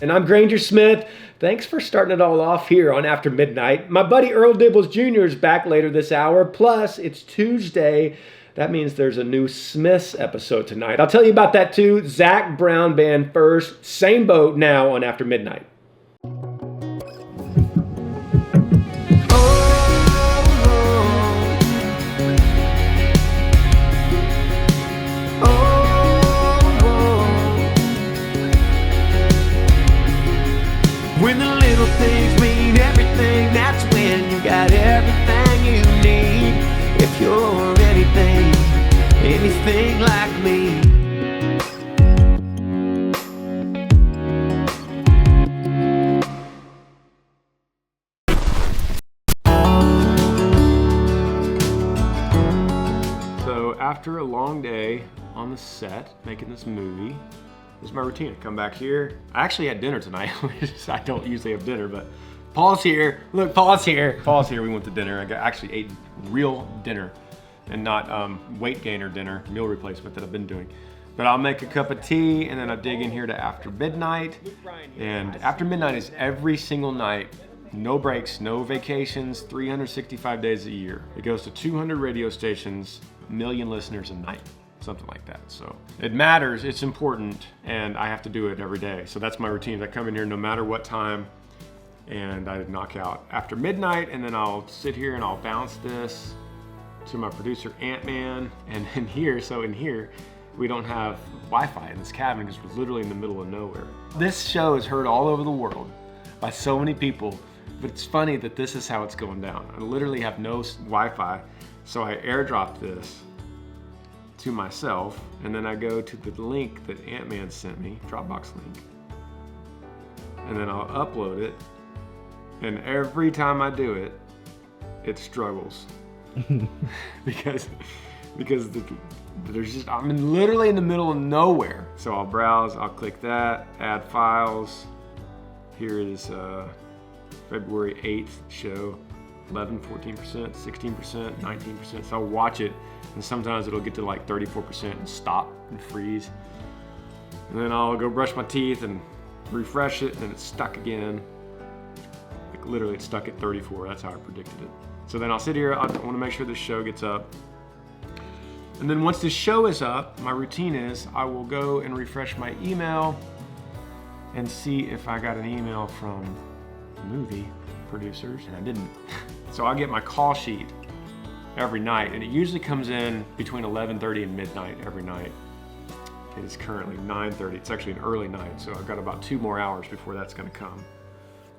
And I'm Granger Smith. Thanks for starting it all off here on After Midnight. My buddy Earl Dibbles Jr. is back later this hour. Plus, it's Tuesday. That means there's a new Smiths episode tonight. I'll tell you about that too. Zach Brown Band first. Same boat now on After Midnight. When the little things mean everything, that's when you got everything you need. If you're anything like me. So after a long day on the set making this movie, this is my routine. I come back here. I actually had dinner tonight. I don't usually have dinner, but Paul's here. Look, Paul's here. Paul's here. We went to dinner. I actually ate real dinner and not weight gainer dinner, meal replacement that I've been doing. But I'll make a cup of tea and then I'll dig in here to After Midnight. And After Midnight is every single night. No breaks, no vacations, 365 days a year. It goes to 200 radio stations, 1 million listeners a night. Something like that. So it matters, it's important, and I have to do it every day. So that's my routine. I come in here no matter what time and I knock out After Midnight, and then I'll sit here and I'll bounce this to my producer Ant-Man. And in here, we don't have Wi-Fi in this cabin because we're literally in the middle of nowhere. This show is heard all over the world by so many people, but it's funny that this is how it's going down. I literally have no Wi-Fi, so I airdrop this to myself, and then I go to the link that Ant-Man sent me, Dropbox link, and then I'll upload it, and every time I do it, it struggles. because there's just, I'm literally in the middle of nowhere. So I'll browse, I'll click that, add files. Here is February 8th show, 11, 14%, 16%, 19%. So I'll watch it, and sometimes it'll get to like 34% and stop and freeze. And then I'll go brush my teeth and refresh it, and then it's stuck again. Like literally it's stuck at 34, that's how I predicted it. So then I'll sit here, I want to make sure this show gets up. And then once this show is up, my routine is I will go and refresh my email and see if I got an email from the movie producers, and I didn't. So I get my call sheet every night, and it usually comes in between 11:30 and midnight every night. It is currently 9:30. It's actually an early night, so I've got about 2 more hours before that's gonna come.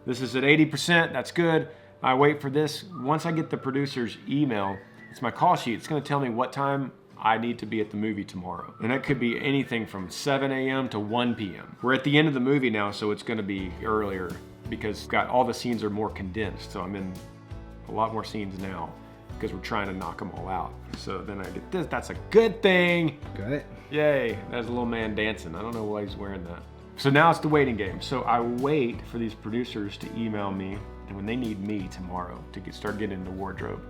This is at 80%, that's good. I wait for this. Once I get the producer's email, it's my call sheet. It's gonna tell me what time I need to be at the movie tomorrow. And that could be anything from 7 a.m. to 1 p.m. We're at the end of the movie now, so it's gonna be earlier because all the scenes are more condensed. So I'm in a lot more scenes now because we're trying to knock them all out. So then I get this, that's a good thing. Got it. Yay, there's a little man dancing. I don't know why he's wearing that. So now it's the waiting game. So I wait for these producers to email me, and when they need me tomorrow to start getting into wardrobe.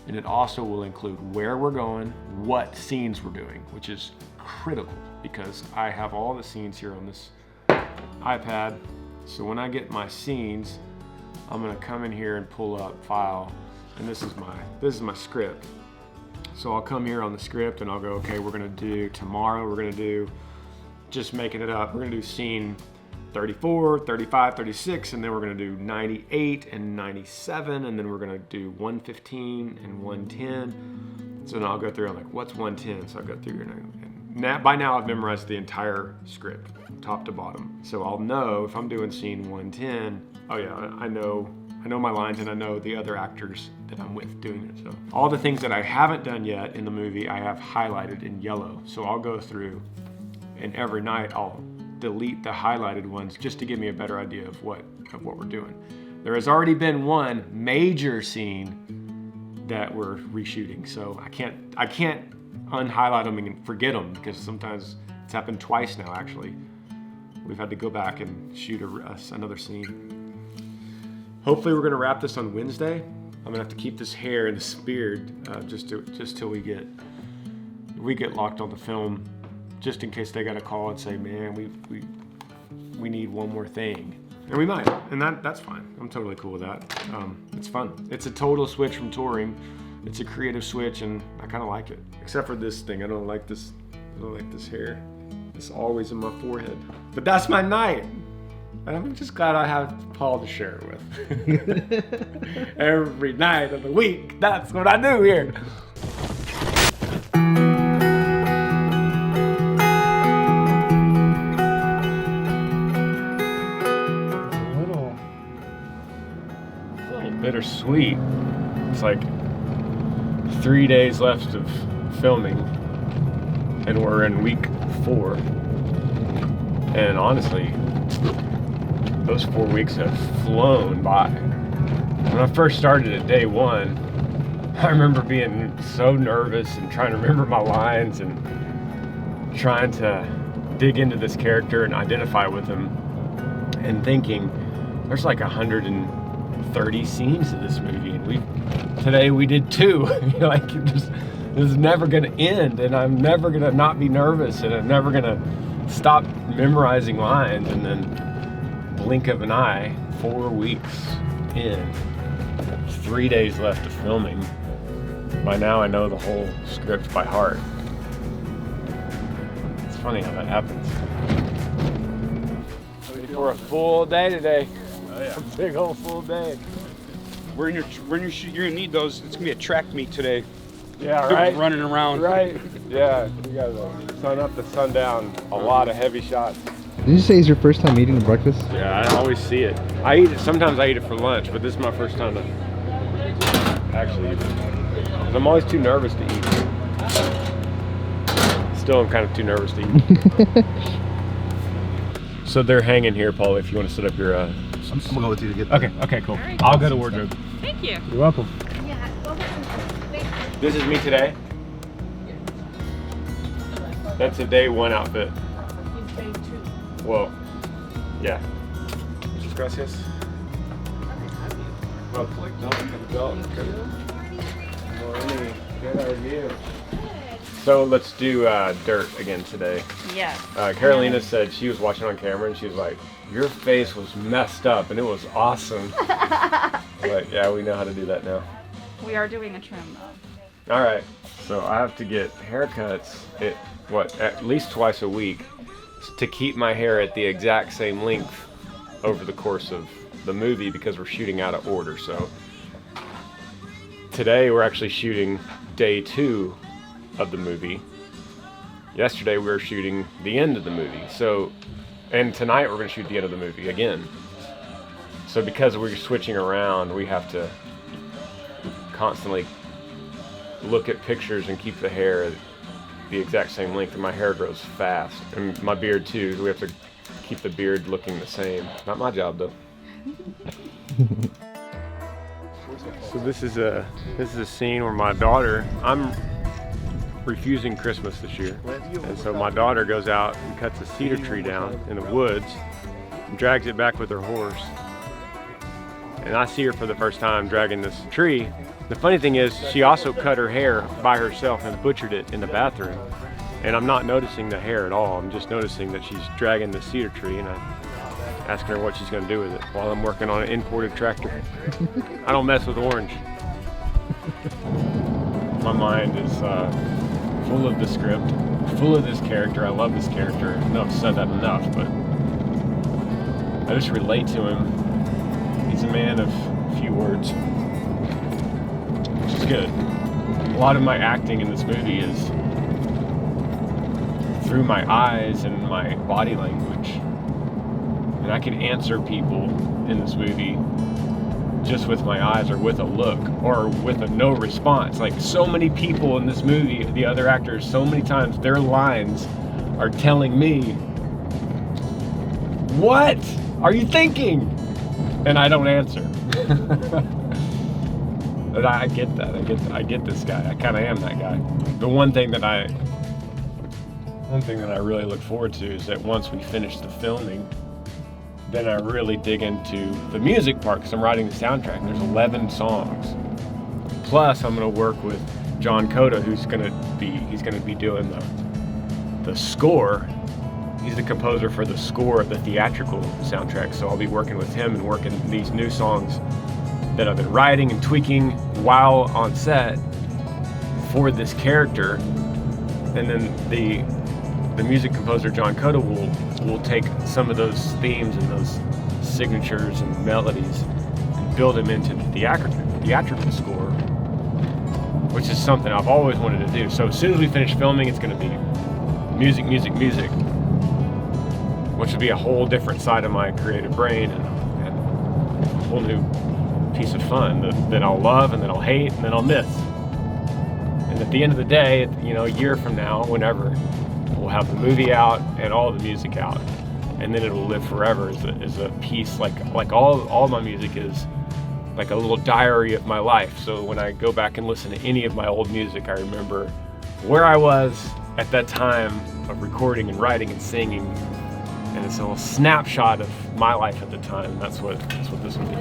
And it also will include where we're going, what scenes we're doing, which is critical because I have all the scenes here on this iPad. So when I get my scenes, I'm gonna come in here and pull up file, and this is my script. So I'll come here on the script and I'll go, okay, we're gonna do tomorrow, we're gonna do, just making it up, we're gonna do scene 34, 35, 36, and then we're gonna do 98 and 97, and then we're gonna do 115 and 110. So then I'll go through, I'm like, what's 110? So I'll go through and by now I've memorized the entire script, top to bottom. So I'll know if I'm doing scene 110, oh yeah, I know my lines, and I know the other actors that I'm with doing it. So all the things that I haven't done yet in the movie, I have highlighted in yellow. So I'll go through, and every night I'll delete the highlighted ones just to give me a better idea of what we're doing. There has already been one major scene that we're reshooting, so I can't unhighlight them and forget them because sometimes it's happened twice now. Actually, we've had to go back and shoot another scene. Hopefully, we're gonna wrap this on Wednesday. I'm gonna have to keep this hair and this beard just till we get locked on the film. Just in case they got a call and say, man, we need one more thing. And we might, and that's fine. I'm totally cool with that. It's fun. It's a total switch from touring. It's a creative switch, and I kind of like it. Except for this thing, I don't like this hair. It's always in my forehead. But that's my night. And I'm just glad I have Paul to share it with. Every night of the week, that's what I do here. A little bittersweet. It's like 3 days left of filming, and we're in week 4. And honestly, those 4 weeks have flown by. When I first started at day 1, I remember being so nervous and trying to remember my lines and trying to dig into this character and identify with him, and thinking there's like 130 scenes in this movie, and today we did 2. Like, this is never gonna end, and I'm never gonna not be nervous, and I'm never gonna stop memorizing lines. And then blink of an eye, 4 weeks in, 3 days left of filming. By now I know the whole script by heart. It's funny how that happens. Ready for a full day today. Oh yeah. A big old full day. You're gonna need those. It's gonna be a track meet today. Yeah, right? Running around. Right. Yeah, we got sun up to sundown. A lot of heavy shots. Did you say it's your first time eating breakfast? Yeah, I always see it. I eat it, sometimes I eat it for lunch, but this is my first time to actually eat it. 'Cause I'm always too nervous to eat. Still, I'm kind of too nervous to eat. So they're hanging here, Paul, if you want to set up your... I'm gonna go with you to get that. Okay, cool. Right. I'll go to wardrobe. Thank you. You're welcome. Yeah. This is me today. That's a day 1 outfit. Whoa. Yeah. Muchas gracias. Well, good review. So let's do dirt again today. Yes. Carolina said she was watching on camera and she was like, your face was messed up and it was awesome. But yeah, we know how to do that now. We are doing a trim though. All right, so I have to get haircuts at least twice a week to keep my hair at the exact same length over the course of the movie, because we're shooting out of order. So today we're actually shooting day 2 of the movie. Yesterday we were shooting the end of the movie. So, and tonight we're gonna shoot the end of the movie again. So because we're switching around, we have to constantly look at pictures and keep the hair at the exact same length, and my hair grows fast, and my beard too, so we have to keep the beard looking the same. Not my job though. So this is a scene where my daughter, I'm refusing Christmas this year, and so my daughter goes out and cuts a cedar tree down in the woods and drags it back with her horse, and I see her for the first time dragging this tree. The funny thing is, she also cut her hair by herself and butchered it in the bathroom. And I'm not noticing the hair at all. I'm just noticing that she's dragging the cedar tree, and I'm asking her what she's gonna do with it while I'm working on an imported tractor. I don't mess with orange. My mind is full of the script, full of this character. I love this character. I know I've said that enough, but I just relate to him. He's a man of few words. Which is good. A lot of my acting in this movie is through my eyes and my body language. And I can answer people in this movie just with my eyes, or with a look, or with a no response. Like, so many people in this movie, the other actors, so many times their lines are telling me, what are you thinking? And I don't answer. But I get that. I get this guy. I kind of am that guy. The one thing that I really look forward to is that once we finish the filming, then I really dig into the music part, because I'm writing the soundtrack. There's 11 songs. Plus, I'm going to work with John Coda, who's going to be doing the score he's the composer for the score of the theatrical soundtrack. So I'll be working with him and working these new songs that I've been writing and tweaking while on set for this character. And then the music composer John Coda will take some of those themes and those signatures and melodies and build them into the theatrical score, which is something I've always wanted to do. So as soon as we finish filming, it's going to be music, music, music, which will be a whole different side of my creative brain and a whole new piece of fun that I'll love and then I'll hate and then I'll miss. And at the end of the day, you know, a year from now, whenever, we'll have the movie out and all the music out, and then it'll live forever as a piece. Like all my music is like a little diary of my life. So when I go back and listen to any of my old music, I remember where I was at that time of recording and writing and singing, and it's a little snapshot of my life at the time. That's what this will be.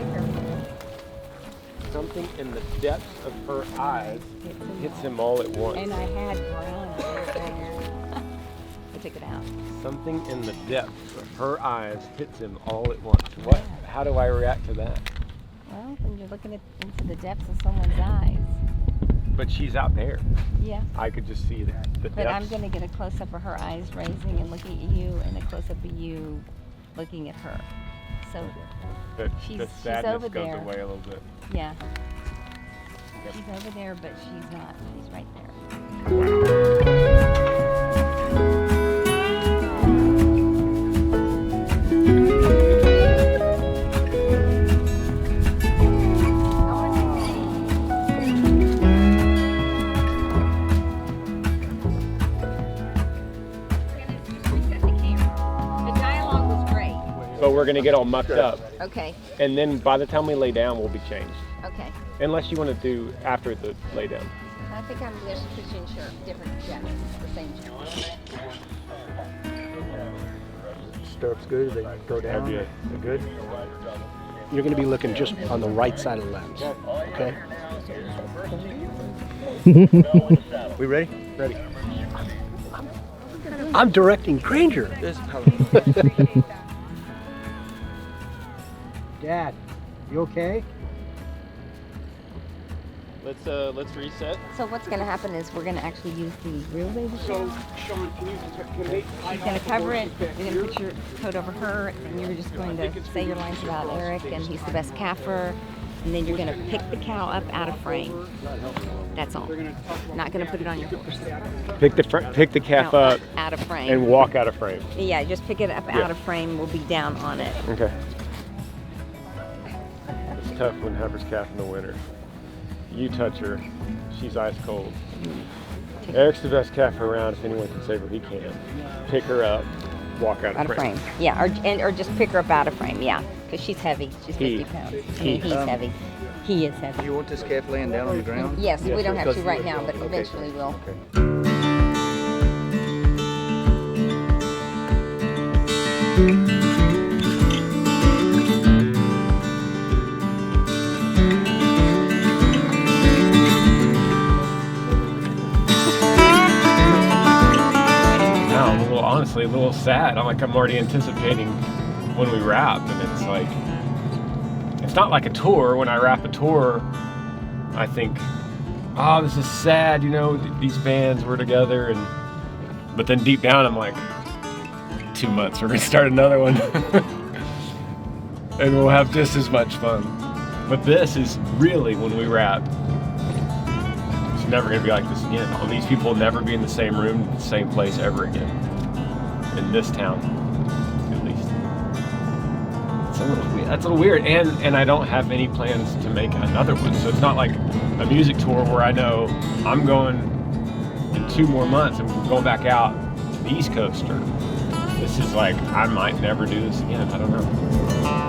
Something in the depths of her eyes hits him all at once. And I had brown hair there. I took it out. Something in the depths of her eyes hits him all at once. What? How do I react to that? Well, when you're looking into the depths of someone's eyes. But she's out there. Yeah. I could just see the But depths. I'm going to get a close-up of her eyes raising and looking at you, and a close-up of you looking at her. So The sadness over goes there. away a little bit. Yeah. She's over there, but she's not. She's right there. The dialogue was great. But we're gonna get all mucked up, Okay. and then by the time we lay down, we'll be changed. Okay. Unless you want to do after the lay down. I think I'm just switching shirt, different jackets, the same jacket. Stirrups good, they go down. That'd be good. You're going to be looking just on the right side of the lens, okay? We ready? Ready. I'm directing Granger. Dad, you okay? Let's reset. So what's going to happen is we're going to actually use the real baby shower. Sean, can they? She's going to cover it. You're going to put your coat over her, and you're just going to say your lines about Eric, and he's the best calfer. And then you're going to pick the cow up out of frame. That's all. Not going to put it on your horse. Pick the calf No, up out of frame. and walk out of frame. Yeah, just pick it up out of frame. We'll be down on it. Okay. It's tough when Heifer's calf in the winter. You touch her, she's ice cold. Eric's the best calf around. If anyone can save her, he can. Pick her up, walk out of frame. Yeah, or just pick her up out of frame. Yeah, because she's heavy. She's 50 pounds. I mean, he's heavy. He is heavy. You want this calf laying down on the ground? Yes, we don't have to Because- right now, but okay. eventually we'll. Okay. Now, honestly, a little sad. I'm already anticipating when we wrap, and it's like, it's not like a tour. When I wrap a tour, I think, oh, this is sad, you know, these bands were together, but then deep down I'm like, 2 months, we're gonna start another one. And we'll have just as much fun. But this is really when we wrap. It's never gonna be like this again. All these people will never be in the same room, the same place ever again. In this town, at least. That's a little weird. And I don't have any plans to make another one. So it's not like a music tour where I know I'm going in 2 more months and we're going back out to the East Coast. Or this is like, I might never do this again. I don't know.